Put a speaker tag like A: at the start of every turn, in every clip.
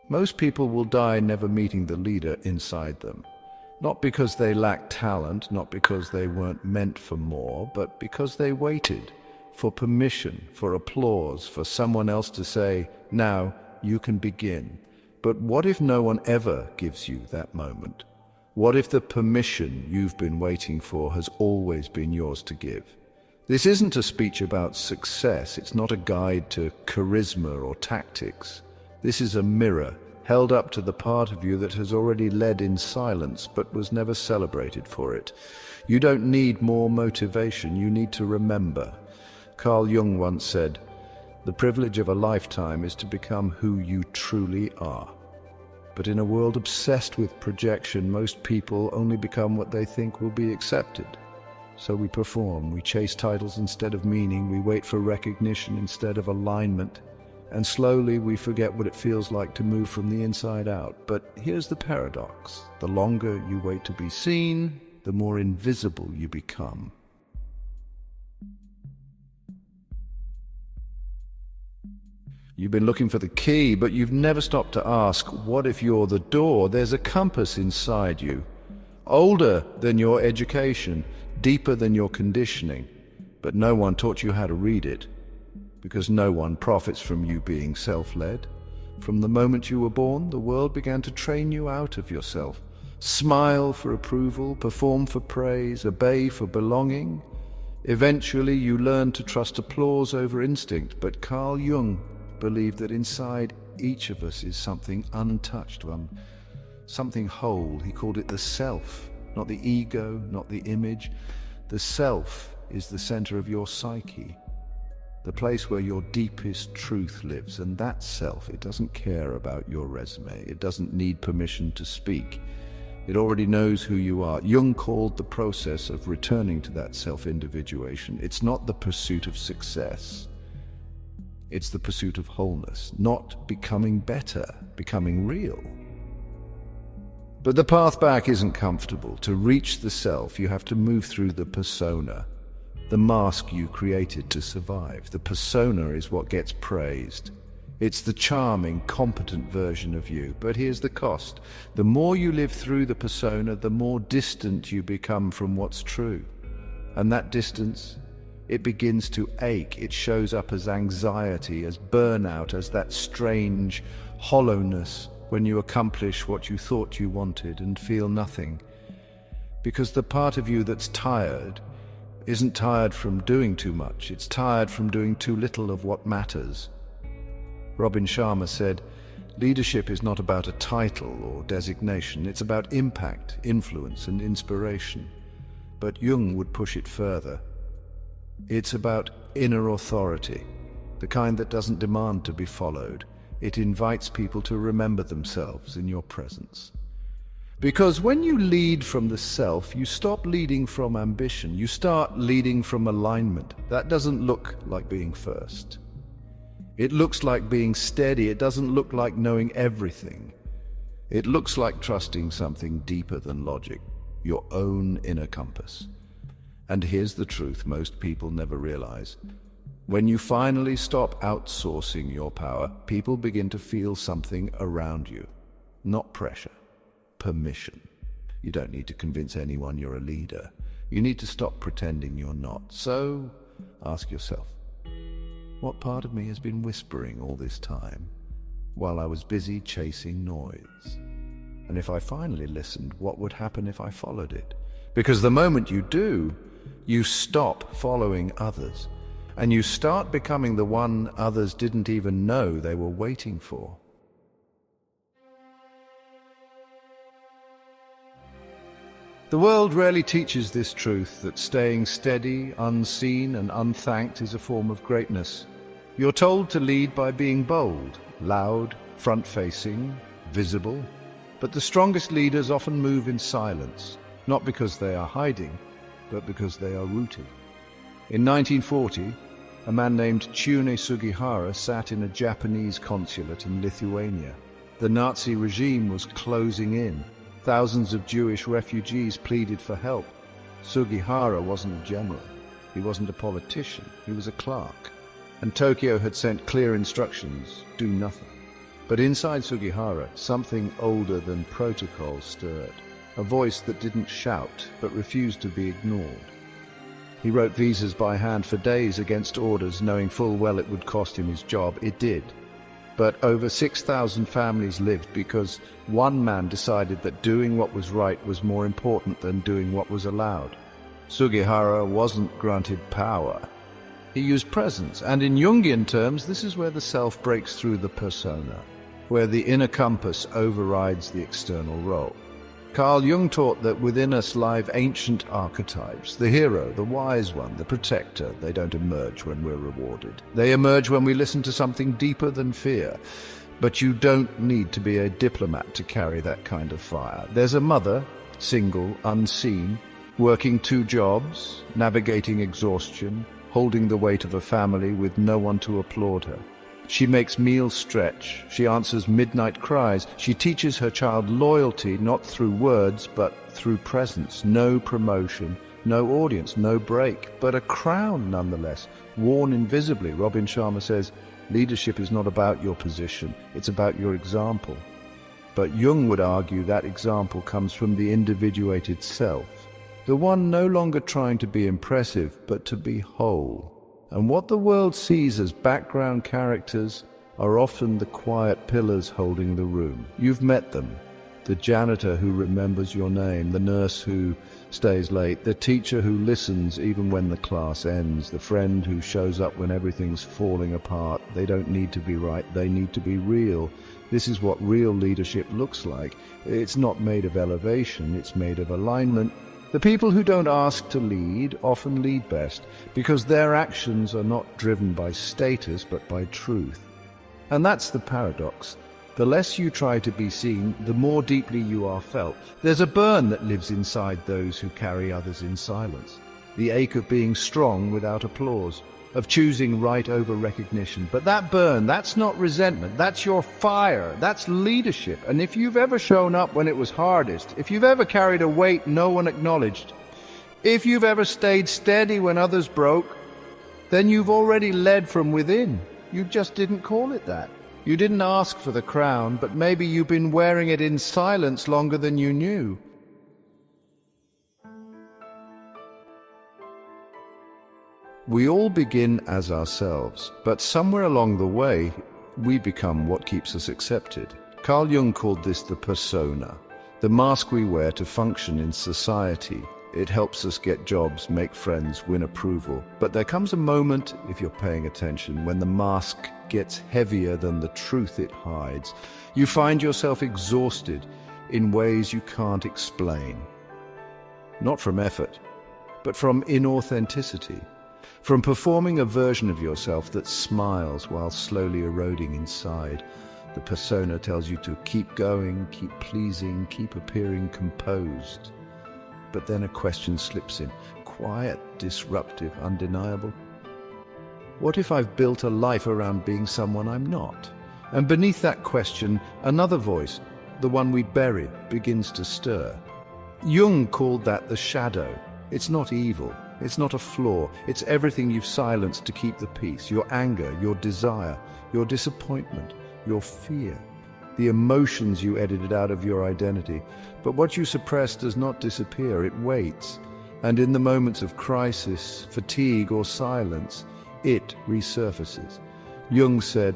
A: Most people will die never meeting the leader inside them. Not because they lack talent, not because they weren't meant for more, but because they waited for permission, for applause, for someone else to say, "Now you can begin." But what if no one ever gives you that moment? What if the permission you've been waiting for has always been yours to give? This isn't a speech about success. It's not a guide to charisma or tactics. This is a mirror held up to the part of you that has already led in silence but was never celebrated for it. You don't need more motivation. You need to remember. Carl Jung once said, "The privilege of a lifetime is to become who you truly are." But in a world obsessed with projection, most people only become what they think will be accepted. So we perform, we chase titles instead of meaning, we wait for recognition instead of alignment, and slowly we forget what it feels like to move from the inside out. But here's the paradox. The longer you wait to be seen, the more invisible you become. You've been looking for the key, but you've never stopped to ask, what if you're the door? There's a compass inside you, older than your education, deeper than your conditioning, but no one taught you how to read it, because no one profits from you being self-led. From the moment you were born, the world began to train you out of yourself. Smile for approval, perform for praise, obey for belonging. Eventually you learn to trust applause over instinct, but Carl Jung believed that inside each of us is something untouched, something whole. He called it the self, not the ego, not the image. The self is the center of your psyche, the place where your deepest truth lives. And that self, it doesn't care about your resume. It doesn't need permission to speak. It already knows who you are. Jung called the process of returning to that self-individuation. It's not the pursuit of success. It's the pursuit of wholeness, not becoming better, becoming real. But the path back isn't comfortable. To reach the self, you have to move through the persona, the mask you created to survive. The persona is what gets praised. It's the charming, competent version of you. But here's the cost. The more you live through the persona, the more distant you become from what's true. And that distance, it begins to ache. It shows up as anxiety, as burnout, as that strange hollowness when you accomplish what you thought you wanted and feel nothing. Because the part of you that's tired isn't tired from doing too much. It's tired from doing too little of what matters. Robin Sharma said, "Leadership is not about a title or designation. It's about impact, influence, and inspiration." But Jung would push it further. It's about inner authority, the kind that doesn't demand to be followed. It invites people to remember themselves in your presence. Because when you lead from the self, you stop leading from ambition. You start leading from alignment. That doesn't look like being first. It looks like being steady. It doesn't look like knowing everything. It looks like trusting something deeper than logic, your own inner compass. And here's the truth most people never realize. When you finally stop outsourcing your power, people begin to feel something around you. Not pressure, permission. You don't need to convince anyone you're a leader. You need to stop pretending you're not. So ask yourself, what part of me has been whispering all this time while I was busy chasing noise? And if I finally listened, what would happen if I followed it? Because the moment you do, you stop following others, and you start becoming the one others didn't even know they were waiting for. The world rarely teaches this truth, that staying steady, unseen, and unthanked is a form of greatness. You're told to lead by being bold, loud, front-facing, visible. But the strongest leaders often move in silence, not because they are hiding, but because they are rooted. In 1940, a man named Tune Sugihara sat in a Japanese consulate in Lithuania. The Nazi regime was closing in. Thousands of Jewish refugees pleaded for help. Sugihara wasn't a general. He wasn't a politician. He was a clerk. And Tokyo had sent clear instructions: do nothing. But inside Sugihara, something older than protocol stirred. A voice that didn't shout, but refused to be ignored. He wrote visas by hand for days against orders, knowing full well it would cost him his job. It did. But over 6,000 families lived because one man decided that doing what was right was more important than doing what was allowed. Sugihara wasn't granted power. He used presence, and in Jungian terms, this is where the self breaks through the persona, where the inner compass overrides the external role. Carl Jung taught that within us lie ancient archetypes, the hero, the wise one, the protector. They don't emerge when we're rewarded. They emerge when we listen to something deeper than fear. But you don't need to be a diplomat to carry that kind of fire. There's a mother, single, unseen, working 2 jobs, navigating exhaustion, holding the weight of a family with no one to applaud her. She makes meals stretch. She answers midnight cries. She teaches her child loyalty, not through words, but through presence. No promotion, no audience, no break, but a crown nonetheless, worn invisibly. Robin Sharma says, leadership is not about your position, it's about your example. But Jung would argue that example comes from the individuated self, the one no longer trying to be impressive, but to be whole. And what the world sees as background characters are often the quiet pillars holding the room. You've met them. The janitor who remembers your name, the nurse who stays late, the teacher who listens even when the class ends, the friend who shows up when everything's falling apart. They don't need to be right, they need to be real. This is what real leadership looks like. It's not made of elevation, it's made of alignment. The people who don't ask to lead often lead best, because their actions are not driven by status but by truth. And that's the paradox. The less you try to be seen, the more deeply you are felt. There's a burn that lives inside those who carry others in silence. The ache of being strong without applause, of choosing right over recognition. But that burn, that's not resentment, that's your fire, that's leadership. And if you've ever shown up when it was hardest, if you've ever carried a weight no one acknowledged, if you've ever stayed steady when others broke, then you've already led from within. You just didn't call it that. You didn't ask for the crown, but maybe you've been wearing it in silence longer than you knew. We all begin as ourselves, but somewhere along the way, we become what keeps us accepted. Carl Jung called this the persona, the mask we wear to function in society. It helps us get jobs, make friends, win approval. But there comes a moment, if you're paying attention, when the mask gets heavier than the truth it hides. You find yourself exhausted in ways you can't explain. Not from effort, but from inauthenticity. From performing a version of yourself that smiles while slowly eroding inside. The persona tells you to keep going, keep pleasing, keep appearing composed. But then a question slips in, quiet, disruptive, undeniable. What if I've built a life around being someone I'm not? And beneath that question, another voice, the one we bury, begins to stir. Jung called that the shadow. It's not evil. It's not a flaw. It's everything you've silenced to keep the peace. Your anger, your desire, your disappointment, your fear. The emotions you edited out of your identity. But what you suppress does not disappear. It waits. And in the moments of crisis, fatigue, or silence, it resurfaces. Jung said,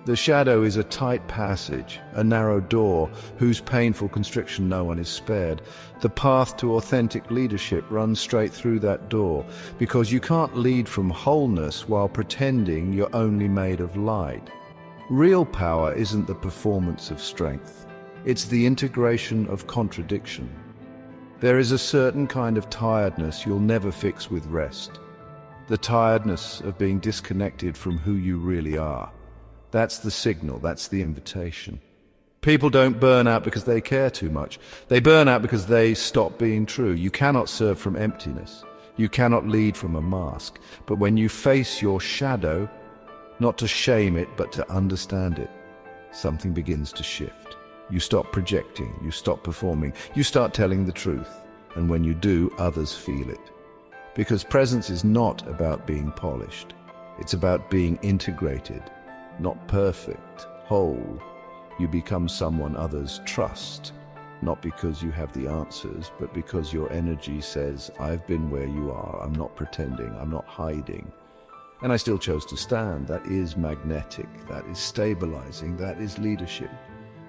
A: "The shadow is a tight passage, a narrow door, whose painful constriction no one is spared. The path to authentic leadership runs straight through that door, because you can't lead from wholeness while pretending you're only made of light." Real power isn't the performance of strength. It's the integration of contradiction. There is a certain kind of tiredness you'll never fix with rest. The tiredness of being disconnected from who you really are. That's the signal, that's the invitation. People don't burn out because they care too much. They burn out because they stop being true. You cannot serve from emptiness. You cannot lead from a mask. But when you face your shadow, not to shame it, but to understand it, something begins to shift. You stop projecting, you stop performing, you start telling the truth. And when you do, others feel it. Because presence is not about being polished. It's about being integrated. Not perfect, whole, You become someone others trust, not because you have the answers, but because your energy says, I've been where you are, I'm not pretending, I'm not hiding. And I still chose to stand. That is magnetic, that is stabilizing, that is leadership.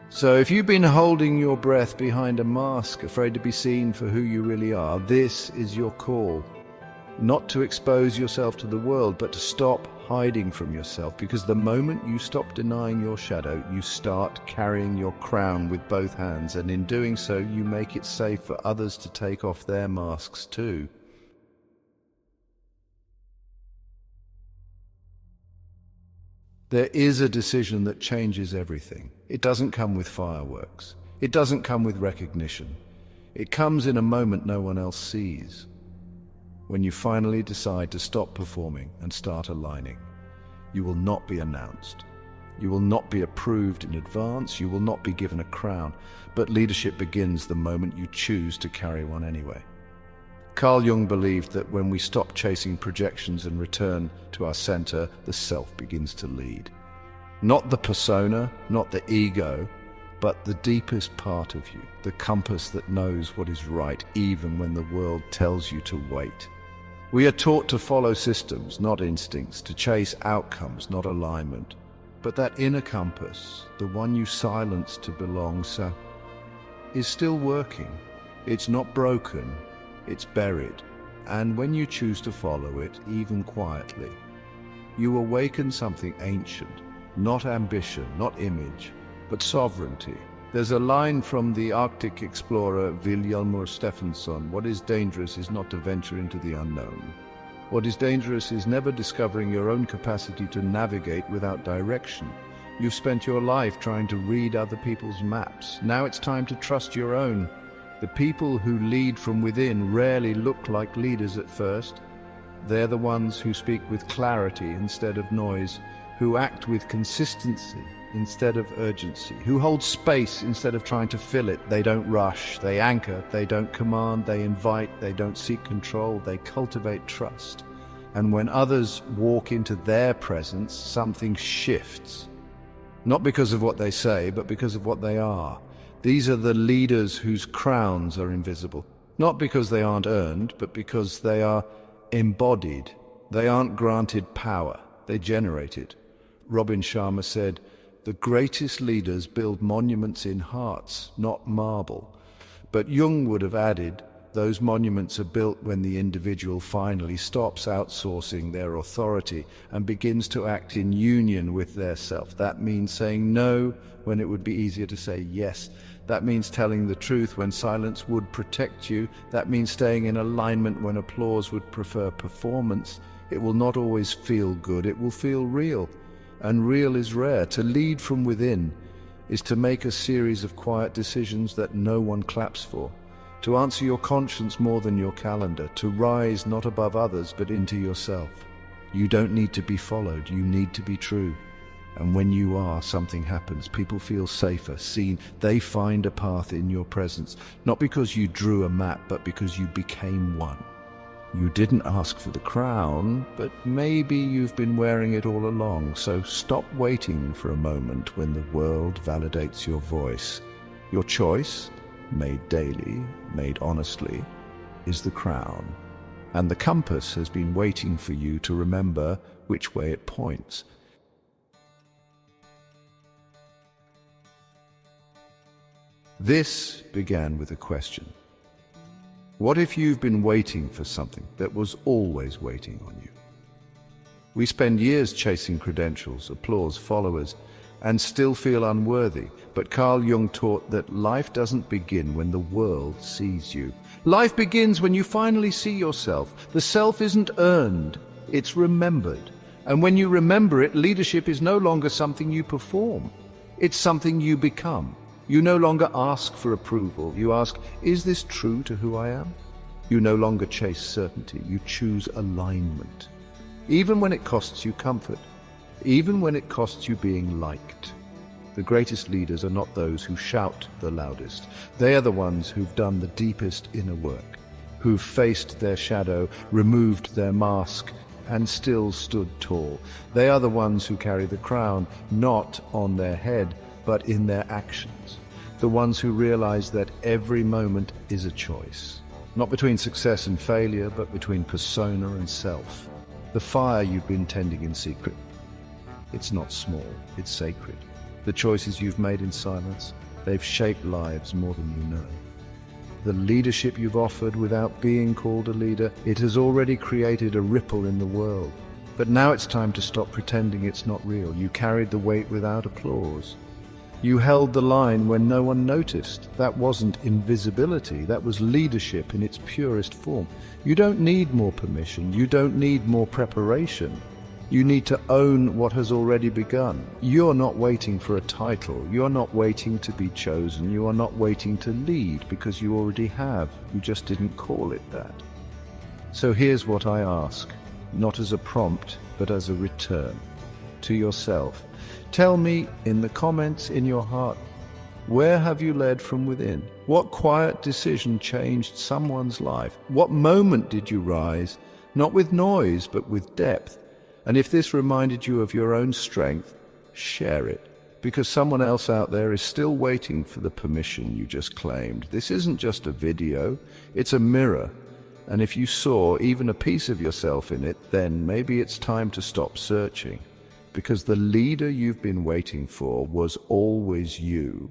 A: So if you've been holding your breath behind a mask, afraid to be seen for who you really are, this is your call. Not to expose yourself to the world, but to stop hiding from yourself, because the moment you stop denying your shadow, you start carrying your crown with both hands, and in doing so, you make it safe for others to take off their masks too. There is a decision that changes everything. It doesn't come with fireworks. It doesn't come with recognition. It comes in a moment no one else sees. When you finally decide to stop performing and start aligning, you will not be announced. You will not be approved in advance. You will not be given a crown. But leadership begins the moment you choose to carry one anyway. Carl Jung believed that when we stop chasing projections and return to our center, the self begins to lead. Not the persona, not the ego, but the deepest part of you, the compass that knows what is right even when the world tells you to wait. We are taught to follow systems, not instincts, to chase outcomes, not alignment. But that inner compass, the one you silence to belong, is still working. It's not broken. It's buried, and when you choose to follow it, even quietly, you awaken something ancient, not ambition, not image, but sovereignty. There's a line from the Arctic explorer Vilhjálmur Stefansson: what is dangerous is not to venture into the unknown. What is dangerous is never discovering your own capacity to navigate without direction. You've spent your life trying to read other people's maps. Now it's time to trust your own. The people who lead from within rarely look like leaders at first. They're the ones who speak with clarity instead of noise, who act with consistency instead of urgency, who hold space instead of trying to fill it. They don't rush, they anchor, they don't command, they invite, they don't seek control, they cultivate trust. And when others walk into their presence, something shifts. Not because of what they say, but because of what they are. These are the leaders whose crowns are invisible, not because they aren't earned, but because they are embodied. They aren't granted power, they generate it. Robin Sharma said, "The greatest leaders build monuments in hearts, not marble." But Jung would have added, those monuments are built when the individual finally stops outsourcing their authority and begins to act in union with their self. That means saying no when it would be easier to say yes. That means telling the truth when silence would protect you. That means staying in alignment when applause would prefer performance. It will not always feel good, it will feel real. And real is rare. To lead from within is to make a series of quiet decisions that no one claps for. To answer your conscience more than your calendar. To rise not above others but into yourself. You don't need to be followed, you need to be true. And when you are, something happens. People feel safer, seen. They find a path in your presence. Not because you drew a map, but because you became one. You didn't ask for the crown, but maybe you've been wearing it all along. So stop waiting for a moment when the world validates your voice. Your choice, made daily, made honestly, is the crown. And the compass has been waiting for you to remember which way it points. This began with a question. What if you've been waiting for something that was always waiting on you? We spend years chasing credentials, applause, followers, and still feel unworthy. But Carl Jung taught that life doesn't begin when the world sees you. Life begins when you finally see yourself. The self isn't earned, it's remembered. And when you remember it, leadership is no longer something you perform. It's something you become. You no longer ask for approval. You ask, is this true to who I am? You no longer chase certainty. You choose alignment. Even when it costs you comfort. Even when it costs you being liked. The greatest leaders are not those who shout the loudest. They are the ones who've done the deepest inner work, who've faced their shadow, removed their mask, and still stood tall. They are the ones who carry the crown, not on their head, but in their actions. The ones who realize that every moment is a choice. Not between success and failure, but between persona and self. The fire you've been tending in secret. It's not small, it's sacred. The choices you've made in silence, they've shaped lives more than you know. The leadership you've offered without being called a leader, it has already created a ripple in the world. But now it's time to stop pretending it's not real. You carried the weight without applause. You held the line when no one noticed. That wasn't invisibility, that was leadership in its purest form. You don't need more permission, you don't need more preparation. You need to own what has already begun. You're not waiting for a title, you're not waiting to be chosen, you are not waiting to lead because you already have. You just didn't call it that. So here's what I ask, not as a prompt, but as a return to yourself. Tell me in the comments in your heart, where have you led from within? What quiet decision changed someone's life? What moment did you rise, not with noise, but with depth? And if this reminded you of your own strength, share it, because someone else out there is still waiting for the permission you just claimed. This isn't just a video, it's a mirror. And if you saw even a piece of yourself in it, then maybe it's time to stop searching. Because the leader you've been waiting for was always you.